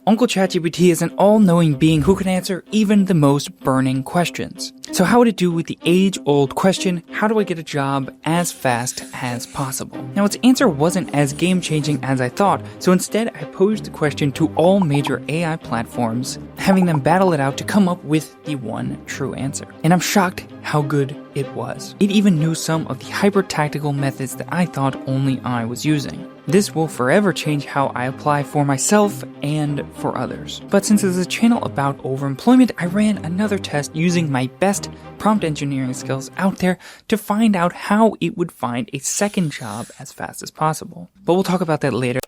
Uncle ChatGPT is an all-knowing being who can answer even the most burning questions. So how would it do with the age-old question, how do I get a job as fast as possible? Now its answer wasn't as game-changing as I thought, so instead I posed the question to all major AI platforms, having them battle it out to come up with the one true answer. And I'm shocked how good it was. It even knew some of the hyper-tactical methods that I thought only I was using. This will forever change how I apply for myself and for others. But since it's a channel about overemployment, I ran another test using my best prompt engineering skills out there to find out how it would find a second job as fast as possible. But we'll talk about that later.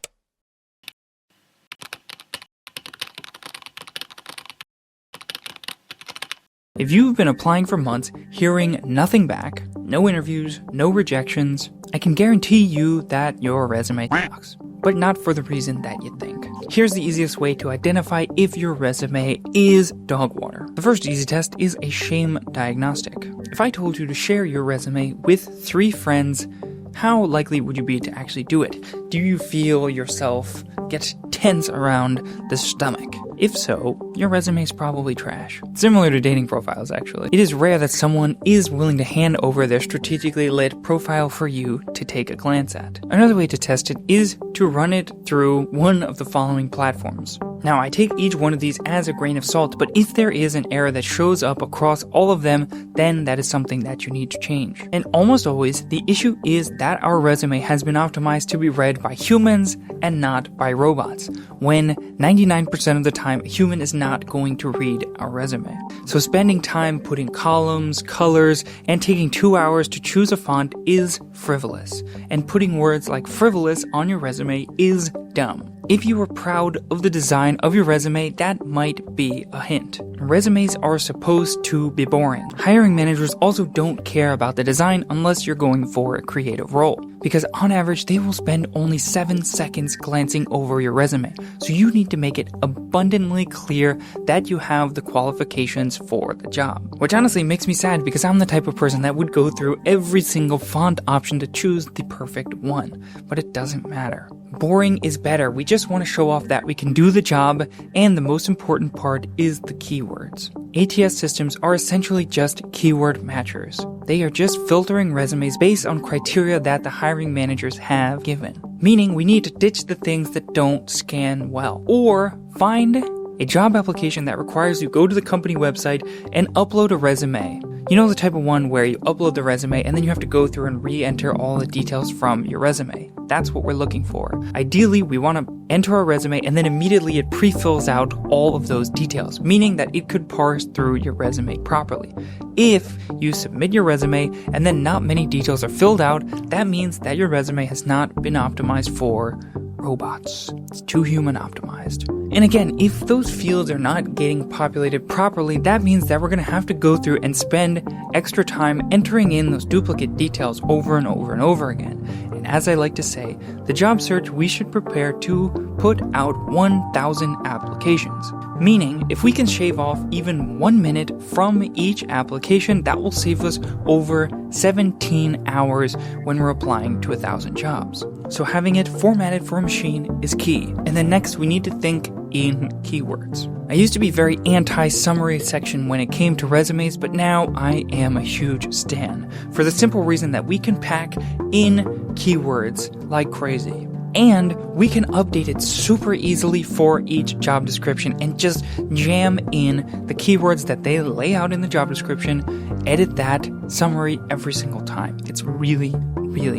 If you've been applying for months, hearing nothing back, no interviews, no rejections, I can guarantee you that your resume sucks. But not for the reason that you think. Here's the easiest way to identify if your resume is dog water. The first easy test is a shame diagnostic. If I told you to share your resume with 3 friends, how likely would you be to actually do it? Do you feel yourself get tense around the stomach? If so, your resume is probably trash. Similar to dating profiles, actually. It is rare that someone is willing to hand over their strategically lit profile for you to take a glance at. Another way to test it is to run it through one of the following platforms. Now, I take each one of these as a grain of salt, but if there is an error that shows up across all of them, then that is something that you need to change. And almost always, the issue is that our resume has been optimized to be read by humans and not by robots, when 99% of the time, a human is not going to read our resume. So spending time putting columns, colors, and taking 2 hours to choose a font is frivolous. And putting words like frivolous on your resume is dumb. If you are proud of the design of your resume, that might be a hint. Resumes are supposed to be boring. Hiring managers also don't care about the design unless you're going for a creative role, because on average, they will spend only 7 seconds glancing over your resume. So you need to make it abundantly clear that you have the qualifications for the job. Which honestly makes me sad because I'm the type of person that would go through every single font option to choose the perfect one. But it doesn't matter. Boring is better. We just want to show off that we can do the job, and the most important part is the keywords. ATS systems are essentially just keyword matchers. They are just filtering resumes based on criteria that the hiring managers have given. Meaning we need to ditch the things that don't scan well, or find a job application that requires you go to the company website and upload a resume. You know, the type of one where you upload the resume and then you have to go through and re-enter all the details from your resume. That's what we're looking for. Ideally, we want to enter our resume and then immediately it pre-fills out all of those details, meaning that it could parse through your resume properly. If you submit your resume and then not many details are filled out, that means that your resume has not been optimized for robots. It's too human optimized. And again, if those fields are not getting populated properly, that means that we're going to have to go through and spend extra time entering in those duplicate details over and over and over again. And as I like to say, the job search, we should prepare to put out 1,000 applications. Meaning, if we can shave off even 1 minute from each application, that will save us over 17 hours when we're applying to 1,000 jobs. So having it formatted for a machine is key. And then next, we need to think in keywords. I used to be very anti-summary section when it came to resumes, but now I am a huge stan. For the simple reason that we can pack in keywords like crazy. And we can update it super easily for each job description and just jam in the keywords that they lay out in the job description, edit that summary every single time. It's really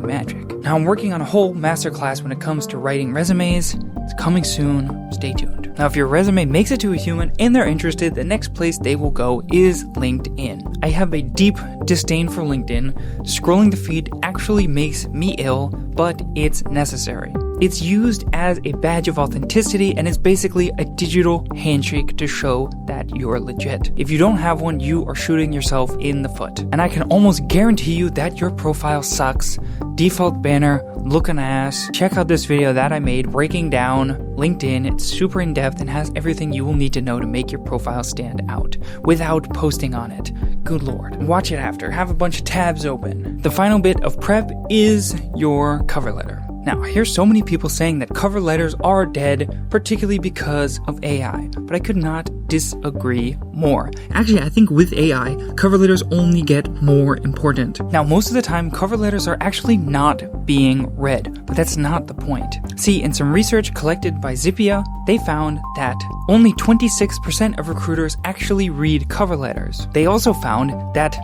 magic. Now I'm working on a whole masterclass when it comes to writing resumes. It's coming soon. Stay tuned. Now, if your resume makes it to a human and they're interested, the next place they will go is LinkedIn. I have a deep disdain for LinkedIn. Scrolling the feed actually makes me ill, but it's necessary. It's used as a badge of authenticity and is basically a digital handshake to show that you're legit. If you don't have one, you are shooting yourself in the foot. And I can almost guarantee you that your profile sucks. Default banner, looking ass. Check out this video that I made breaking down LinkedIn. It's super in-depth and has everything you will need to know to make your profile stand out without posting on it. Good lord. Watch it after. Have a bunch of tabs open. The final bit of prep is your cover letter. Now, I hear so many people saying that cover letters are dead, particularly because of AI, but I could not disagree more. Actually, I think with AI, cover letters only get more important. Now, most of the time, cover letters are actually not being read, but that's not the point. See, in some research collected by Zippia, they found that only 26% of recruiters actually read cover letters. They also found that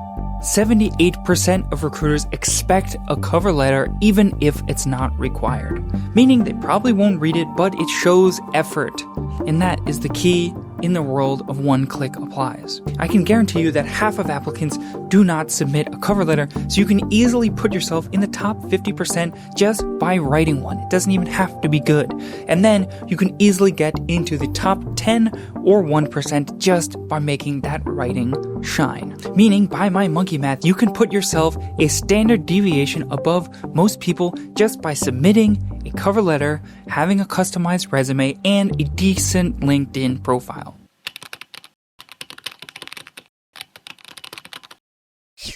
78% of recruiters expect a cover letter even if it's not required, meaning they probably won't read it, but it shows effort. And that is the key in the world of one-click applies. I can guarantee you that half of applicants do not submit a cover letter, so you can easily put yourself in the top 50% just by writing one. It doesn't even have to be good. And then you can easily get into the top 10 or 1% just by making that writing shine. Meaning, by my monkey math, you can put yourself a standard deviation above most people just by submitting a cover letter, having a customized resume, and a decent LinkedIn profile.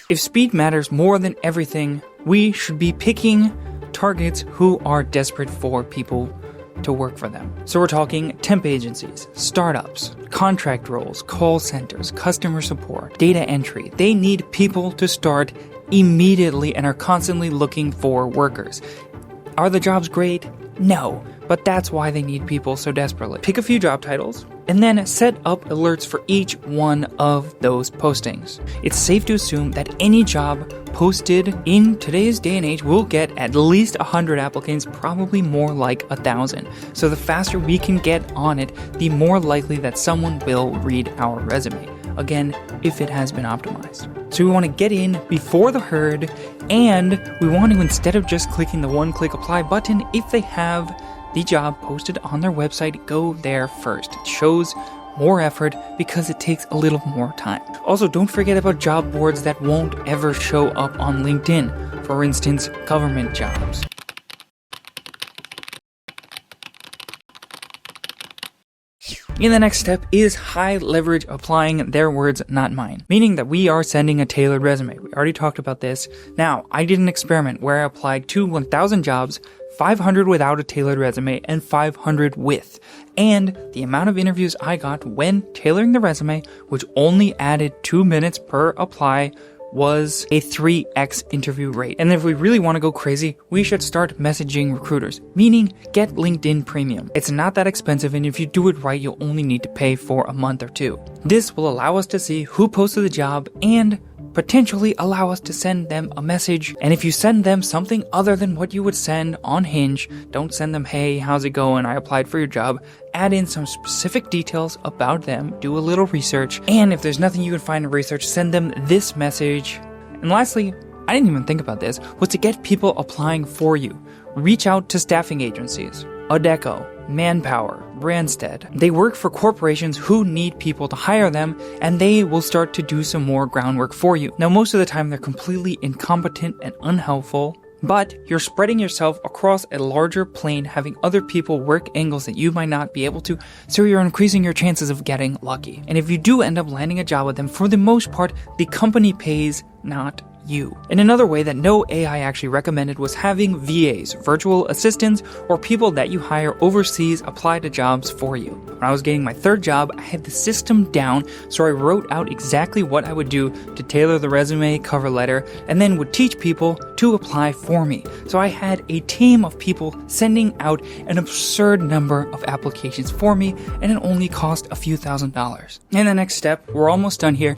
If speed matters more than everything, we should be picking targets who are desperate for people to work for them. So we're talking temp agencies, startups, contract roles, call centers, customer support, data entry. They need people to start immediately and are constantly looking for workers. Are the jobs great? No, but that's why they need people so desperately. Pick a few job titles and then set up alerts for each one of those postings. It's safe to assume that any job posted in today's day and age will get at least 100 applicants, probably more like 1,000. So the faster we can get on it, the more likely that someone will read our resume. Again, if it has been optimized. So we want to get in before the herd, and we want to, instead of just clicking the one-click apply button, if they have the job posted on their website, go there first. It shows more effort because it takes a little more time. Also, don't forget about job boards that won't ever show up on LinkedIn. For instance, government jobs. And the next step is high leverage applying, their words, not mine. Meaning that we are sending a tailored resume. We already talked about this. Now, I did an experiment where I applied to 1,000 jobs, 500 without a tailored resume, and 500 with. And the amount of interviews I got when tailoring the resume, which only added 2 minutes per apply, was a 3x interview rate. And if we really want to go crazy, we should start messaging recruiters, meaning get LinkedIn Premium. It's not that expensive, and if you do it right, you'll only need to pay for a month or two. This will allow us to see who posted the job and potentially allow us to send them a message. And if you send them something other than what you would send on Hinge, don't send them, hey, how's it going? I applied for your job. Add in some specific details about them, do a little research, and if there's nothing you can find in research, send them this message. And lastly, I didn't even think about this, was to get people applying for you. Reach out to staffing agencies, Adecco, Manpower, Randstad. They work for corporations who need people to hire them, and they will start to do some more groundwork for you. Now, most of the time, they're completely incompetent and unhelpful, but you're spreading yourself across a larger plane, having other people work angles that you might not be able to, so you're increasing your chances of getting lucky. And if you do end up landing a job with them, for the most part, the company pays, not you. And another way that no AI actually recommended was having VAs, virtual assistants, or people that you hire overseas apply to jobs for you. When I was getting my third job, I had the system down, so I wrote out exactly what I would do to tailor the resume, cover letter, and then would teach people to apply for me. So I had a team of people sending out an absurd number of applications for me, and it only cost a few $1,000s. And the next step, we're almost done here.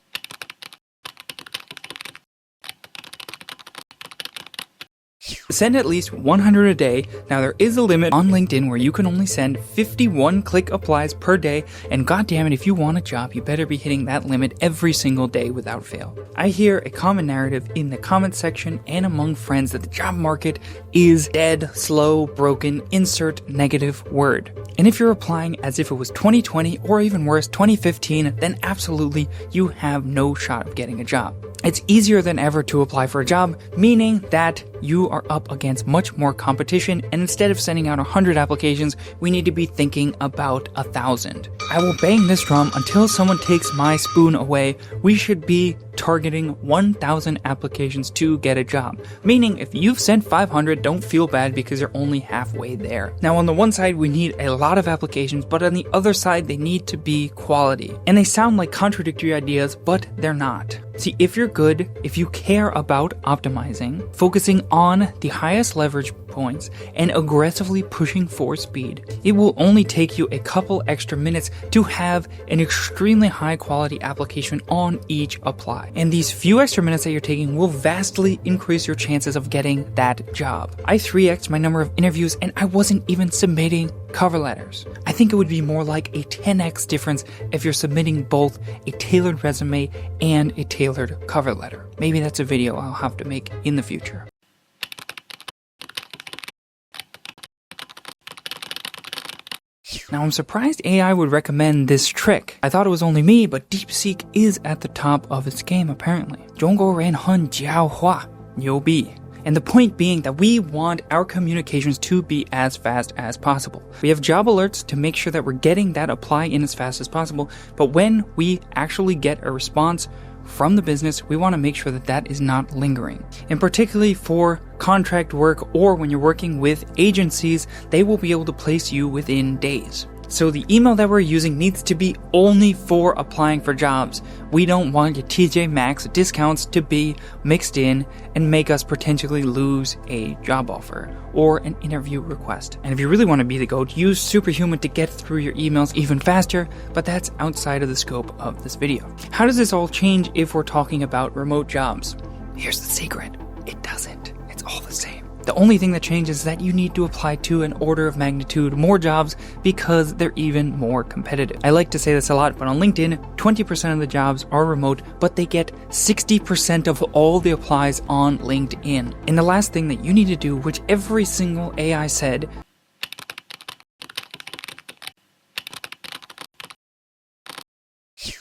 Send at least 100 a day. Now, there is a limit on LinkedIn where you can only send 51 click applies per day, and goddammit, if you want a job, you better be hitting that limit every single day without fail. I hear a common narrative in the comment section and among friends that the job market is dead, slow, broken, insert negative word. And if you're applying as if it was 2020 or even worse, 2015, then absolutely you have no shot of getting a job. It's easier than ever to apply for a job, meaning that you are up against much more competition, and instead of sending out 100 applications, we need to be thinking about 1,000. I will bang this drum until someone takes my spoon away. We should be targeting 1,000 applications to get a job. Meaning, if you've sent 500, don't feel bad because you're only halfway there. Now, on the one side, we need a lot of applications, but on the other side, they need to be quality. And they sound like contradictory ideas, but they're not. See, if you're good, if you care about optimizing, focusing on the highest leverage points, and aggressively pushing for speed, it will only take you a couple extra minutes to have an extremely high quality application on each apply. And these few extra minutes that you're taking will vastly increase your chances of getting that job. I 3x'd my number of interviews and I wasn't even submitting cover letters. I think it would be more like a 10x difference if you're submitting both a tailored resume and a tailored cover letter. Maybe that's a video I'll have to make in the future. Now, I'm surprised AI would recommend this trick. I thought it was only me, but DeepSeek is at the top of its game apparently. 中国人很狡猾，牛逼. And the point being that we want our communications to be as fast as possible. We have job alerts to make sure that we're getting that apply in as fast as possible, but when we actually get a response from the business, we want to make sure that that is not lingering. And particularly for contract work or when you're working with agencies, they will be able to place you within days. So the email that we're using needs to be only for applying for jobs. We don't want your TJ Maxx discounts to be mixed in and make us potentially lose a job offer or an interview request. And if you really want to be the GOAT, use Superhuman to get through your emails even faster, but that's outside of the scope of this video. How does this all change if we're talking about remote jobs? Here's the secret. It doesn't. It's all the same. The only thing that changes is that you need to apply to an order of magnitude more jobs because they're even more competitive. I like to say this a lot, but on LinkedIn, 20% of the jobs are remote, but they get 60% of all the applies on LinkedIn. And the last thing that you need to do, which every single AI said,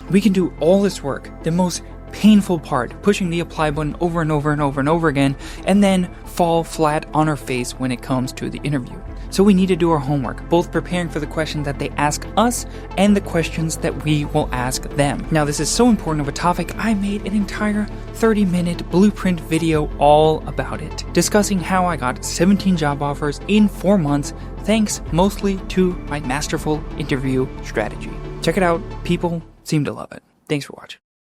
we can do all this work, the most painful part, pushing the apply button over and over and over and over again, and then fall flat on our face when it comes to the interview. So we need to do our homework, both preparing for the questions that they ask us and the questions that we will ask them. Now, this is so important of a topic, I made an entire 30-minute blueprint video all about it, discussing how I got 17 job offers in 4 months, thanks mostly to my masterful interview strategy. Check it out, people seem to love it. Thanks for watching.